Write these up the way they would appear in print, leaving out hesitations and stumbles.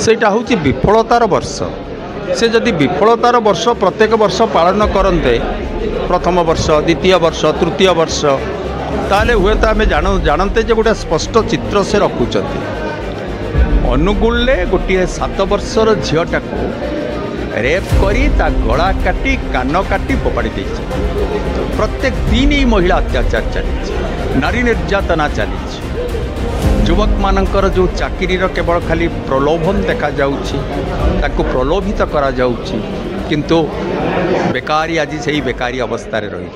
सेटा हूँ विफलतार वर्ष से जदि विफलतार वर्ष प्रत्येक वर्ष पालन करते प्रथम वर्ष द्वितीय वर्ष तृतीय वर्ष ताले हुए तो आम जानते जे गोटे स्पष्ट चित्र से रखुंट अनुगुल गोटे 7 वर्षर झीटा को रेप करी ता गला काटी कान काटी फोपाड़ी प्रत्येक दिन ही महिला अत्याचार चली नारी निर्यातना चली युवक मानकर जो चाकरी केवल खाली प्रलोभन देखा जाउछि ताकू प्रलोभित करा जाउछि किंतु बेकारी आज से ही बेकारी अवस्था रही।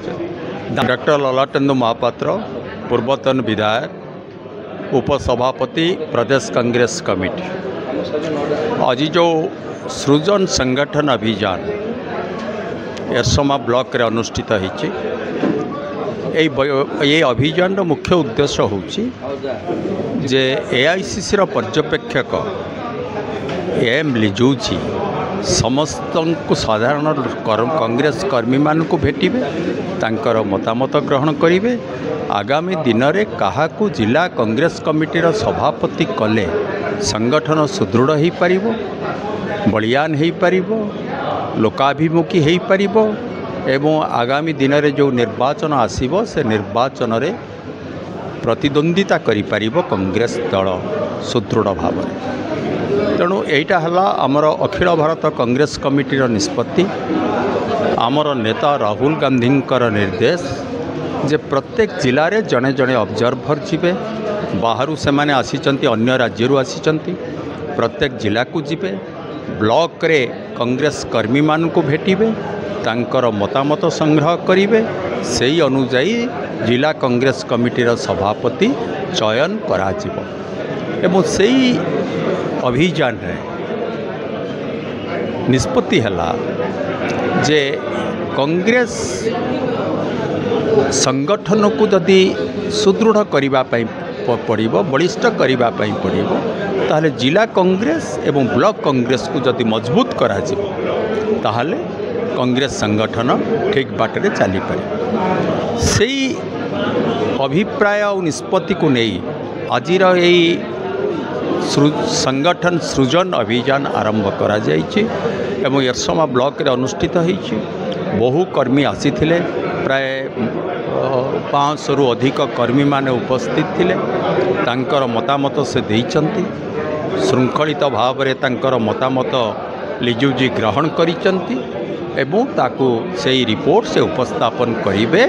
डॉक्टर ललाटेन्दु महापात्र पूर्वतन विधायक उपसभापति प्रदेश कांग्रेस कमिटी आज जो सृजन संगठन अभियान एरसमा ब्लॉक रे अनुष्ठित होइछि। ये अभियान मुख्य उद्देश्य होछि जे एआईसीसी पर्यवेक्षक एम लिजुची समस्त को साधारण कांग्रेस कर्मी मान को भेटिबे तांकर मतामत ग्रहण करिवे आगामी दिन में क्या जिला कांग्रेस कमिटी सभापति कले संगठन सुदृढ़ हो पार बलियान हो पार लोकाभिमुखी हो पार एवं आगामी दिन में जो निर्वाचन आसीबो से निर्वाचन रे प्रतिद्वंदिता करि पारिबो कांग्रेस दल सुदृढ़ भाव तेणु यहीटा है आमर अखिल भारत कांग्रेस कमिटी निष्पत्ति आमर नेता राहुल गांधी निर्देश जे प्रत्येक जिले में जड़े जड़े ऑब्जर्वर जीवे बाहर से माने आसीचंती अन्य राज्य आसीचंती प्रत्येक जिला को जीवे ब्लॉक रे कांग्रेस कर्मी मान को भेटिबे तांकर मतामत संग्रह करिवे सेही अनुजाई जिला कांग्रेस कमिटीर सभापति चयन कराजिबो एवं सेही अभियान रे निष्पत्ति हला जे कांग्रेस संगठन को जदि सुदृढ़ करने पड़ो बलिष्ठ करने पड़ो ताहले जिला कांग्रेस एवं ब्लॉक कांग्रेस को जदि मजबूत करा ताहले कांग्रेस संगठन ठीक बाटरे चली पारे से अभिप्राय और निष्पत्ति को नहीं आज संगठन सृजन अभियान आरंभ करा जाइछि एवं एरसमा ब्लॉक रे अनुष्ठित होइछि। बहु कर्मी आसीथिले प्राय 500 रु अधिक कर्मी माने उपस्थित थिले तांकर मतामत से देइचंती श्रृंखलित भाव रे तांकर मतामत लिजुजी ग्रहण करिचंती एवं ताकू सेही रिपोर्ट से उपस्थापन करिवे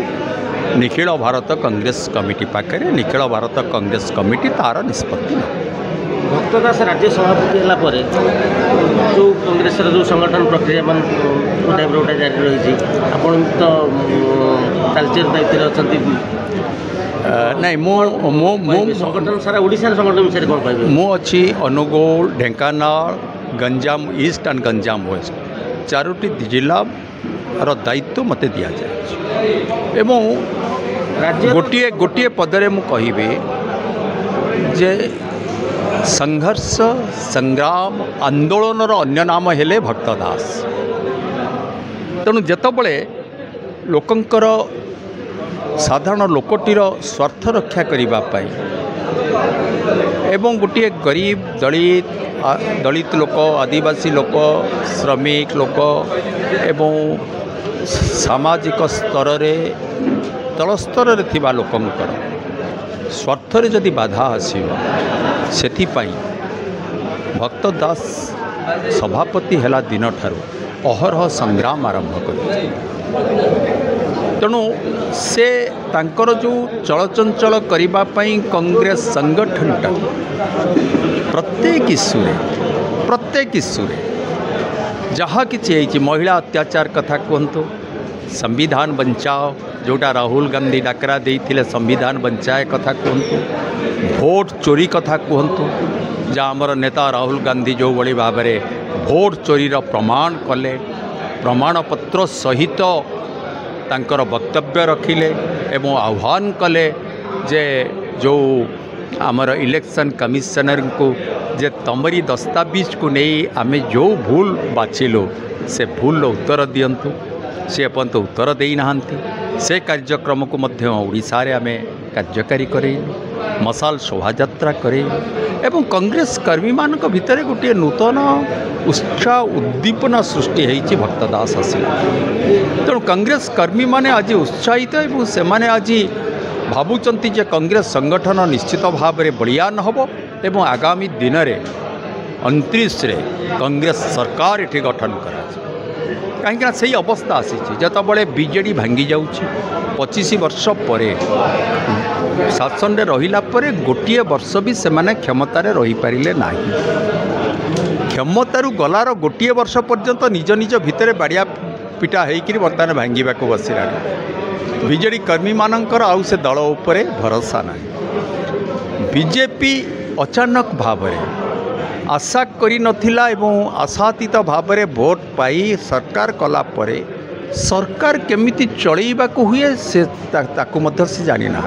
निखिल भारत कांग्रेस कमिटी पाखे निखिल भारत कांग्रेस कमिटी तार निष्पत्ति भक्त दास राज्य सभापति है जो कांग्रेस जो संगठन प्रक्रिया मान टाइप गोटे जारी रही आपन तो तालचेर दायित्व अच्छा नहीं मो संगठन सारा ओडिशा संगठन विषय कौन कह मु अच्छी Angul Dhenkanal Ganjam east and Ganjam west 4टी जिला दायित्व मत दि जाए एवं गोटे गोटे पदरे मु कहिबे जे संघर्ष संग्राम आंदोलन अन्य नाम हेले भक्त दास तेणु जितेबले लोकंकर साधारण लोकटीर स्वार्थ रक्षा करने एवं गोटे गरीब दलित लोक आदिवासी लोक श्रमिक लोक एवं सामाजिक स्तर रे तल स्तर रे थिबा लोकंकर स्वार्थ रे जदि बाधा आसीबा सेथिपाई भक्त दास सभापति हेला दिन ठारू अहरह संग्राम आरंभ कर तेणु से तांकर जो चलचंचल करने कांग्रेस संगठनटा प्रत्येक इश्यू जहाँ कि महिला अत्याचार कथा कहतु संविधान बंचाओ जोटा राहुल गांधी डाकरा देइथिले संविधान बंचाए कथा कहतु भोट चोरी कथा कहतु जहाँ आमर नेता राहुल गांधी जो बड़ी भाव में भोट चोरीर प्रमाण कले प्रमाणपत्र सहित तांकर वक्तव्य रखिले एवं आह्वान कले जे जो आमर इलेक्शन कमिशनर को जे तमरी दस्तावेज को नहीं आमे जो भूल बाछिलु से भूल उत्तर दियंतु से अपन तो उत्तर दे नाहांती से कार्यक्रम को मध्य ओडिशा रे आमे कार्यकारी करे मसाल शोभायात्रा करे एवं कांग्रेस कर्मी मान भितर गोटे नूतन उत्साह उद्दीपना सृष्टि होती भक्तदास आसला तेणु कांग्रेस कर्मी माने आज उत्साहित और से आज भावुंट जे कांग्रेस संगठन निश्चित भाव में बलियान हम एवं आगामी दिन में 29 कांग्रेस सरकार ये गठन करा कहीं से अवस्था आसी जिते बीजेडी भांगी जा 25 वर्ष पर शासन में रहिला परे गोटे वर्ष भी से क्षमतार रही पारे ना क्षमतारू गलार गोटे वर्ष पर्यंत निज निज भितर बाड़िया पिटा होकर बर्तमान भांगा बसला बीजेडी कर्मी मानकर आउ से दल उपरे भरोसा ना बीजेपी अचानक भाव आशा करी नथिला एवं आशातीत भाव में भोट पाई सरकार कला परे सरकार केमिति चलैबा को हुए से ताकू मध्य से जानी ना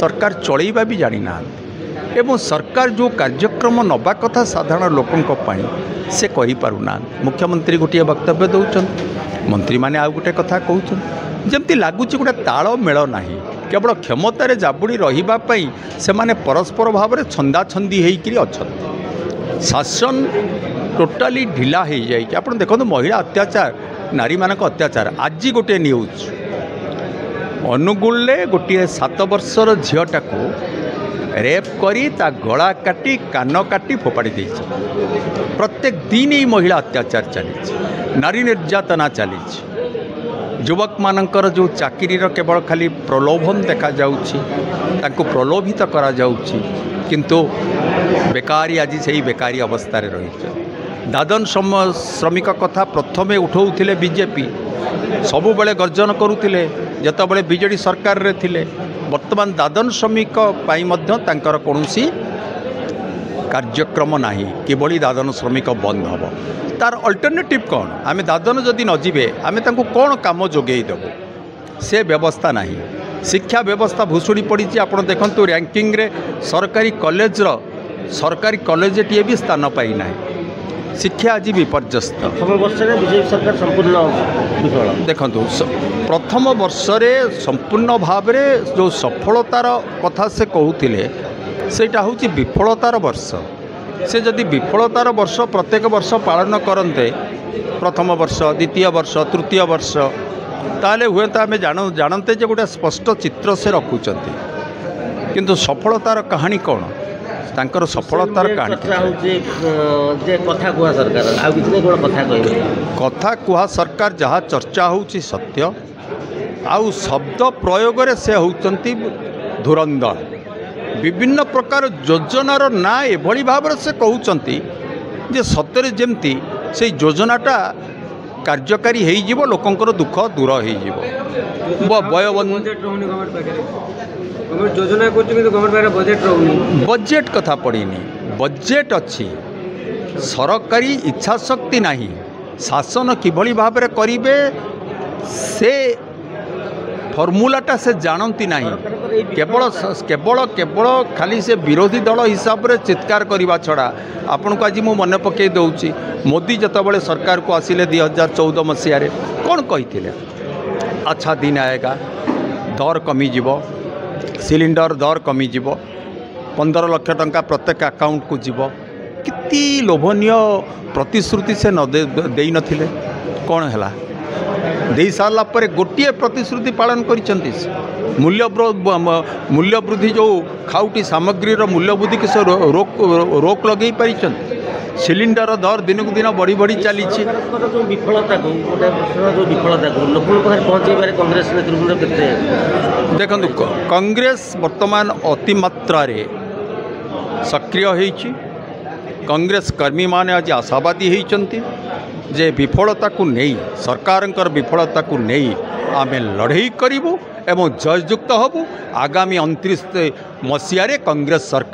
सरकार चलैबा भी जानी ना एवं सरकार जो कार्यक्रम नवा कथा साधारण लोकों पाई से कहि पारुना मुख्यमंत्री गोटे वक्तव्य दौरान मंत्री माने आउ गोटे कथा कहउछन जमती लागुच गोटे ताल मेल नाही केवल क्षमतार जाबुड़ी रहिबा पई से माने परस्पर भाव में छंदा छंदी होकर अच्छा शासन टोटाली ढिला हो जाए आप देखो महिला अत्याचार नारी मानक अत्याचार आज गोटे न्यूज अनुगुल गोटे 7 वर्षर झीटा को रेप करी ता गला काटी कान काटी फोपाड़ी दे प्रत्येक दिन ही महिला अत्याचार चली नारी निर्यातना चली युवक मानकर जो चाकरी केवल खाली प्रलोभन देखा जाउछि तांको प्रलोभित करा जाउछि किंतु बेकारी आज से ही बेकारी अवस्था रही दादन श्रमिक कथा प्रथमे उठाऊले बीजेपी सबुबले गर्जन करुले जितेबाला बीजेडी सरकार रे थिले वर्तमान दादन श्रमिक पाई मध्य तांकर कौनसी कार्यक्रम नाही किभली दादन श्रमिक बंद हम तार अल्टरनेटिव कौन आम दादन जदि न जीवे आम कौन काम जोगे देबू से व्यवस्था नहीं शिक्षा व्यवस्था भुशुड़ी पड़ी आप देखु रैंकिंग रे सरकारी कॉलेज टीए भी स्थान पाई ना शिक्षा आज विपर्यस्त बीजेपी सरकार संपूर्ण विफल देखु प्रथम वर्ष संपूर्ण भाव में जो सफलतार कथा से कहते सेटा हूँ विफलतार वर्ष से जदि विफलतार वर्ष प्रत्येक वर्ष पालन करते प्रथम वर्ष द्वितीय वर्ष तृतीय वर्ष ताले हुए तो आम जानते जे गोटे स्पष्ट चित्र से रखुंट किंतु सफलतार कहानी कौन तांकर सफलतार कहानी कथा कुहा सरकार जहाँ चर्चा होची सत्य आउ शब्द प्रयोग रे से होचंती धुरंधर विभिन्न प्रकार योजनार ना एभली भाव से कहउचंती जे सतरे जेमती से योजनाटा कार्यकारी हो लोकंकर दुख दूर हो बजेट कथा पड़ीनी बजेट अच्छी सरकारी इच्छा शक्ति नहीं शासन किभली भाव में करिवे से फर्मूलाटा से जानती नहीं केवल केवल केवल खाली से विरोधी दल हिसाब से चित्कार करने छड़ा आपन को आज मु मन पकई दूची मोदी जितेबाला सरकार को आसिले 2014 मसीह कौन कही अच्छा दिन आएगा दर कमिजिब सिलिंडर दर कमिजिब 15 लाख टंका प्रत्येक अकाउंट को जीव कितनी लोभनीय प्रतिश्रुति से न दे नथिले कौन है दे सारा पर गोटे प्रतिश्रुति पालन करिसेंती मूल्य वृद्धि जो खाउटी सामग्री मूल्य वृद्धि की रोक लगे पारी सिलिंडर दर दिन को दिन बढ़ी बढ़ी चली विफलता देखो कांग्रेस वर्तमान अतिमात्रा सक्रिय होइछि कांग्रेस कर्मी माने आज आशावादी होइचंती जे विफलता को नहीं सरकार विफलता को नहीं आमे लड़ई करूँ एवं जययुक्त हबू आगामी 29 मसीह कांग्रेस सरकार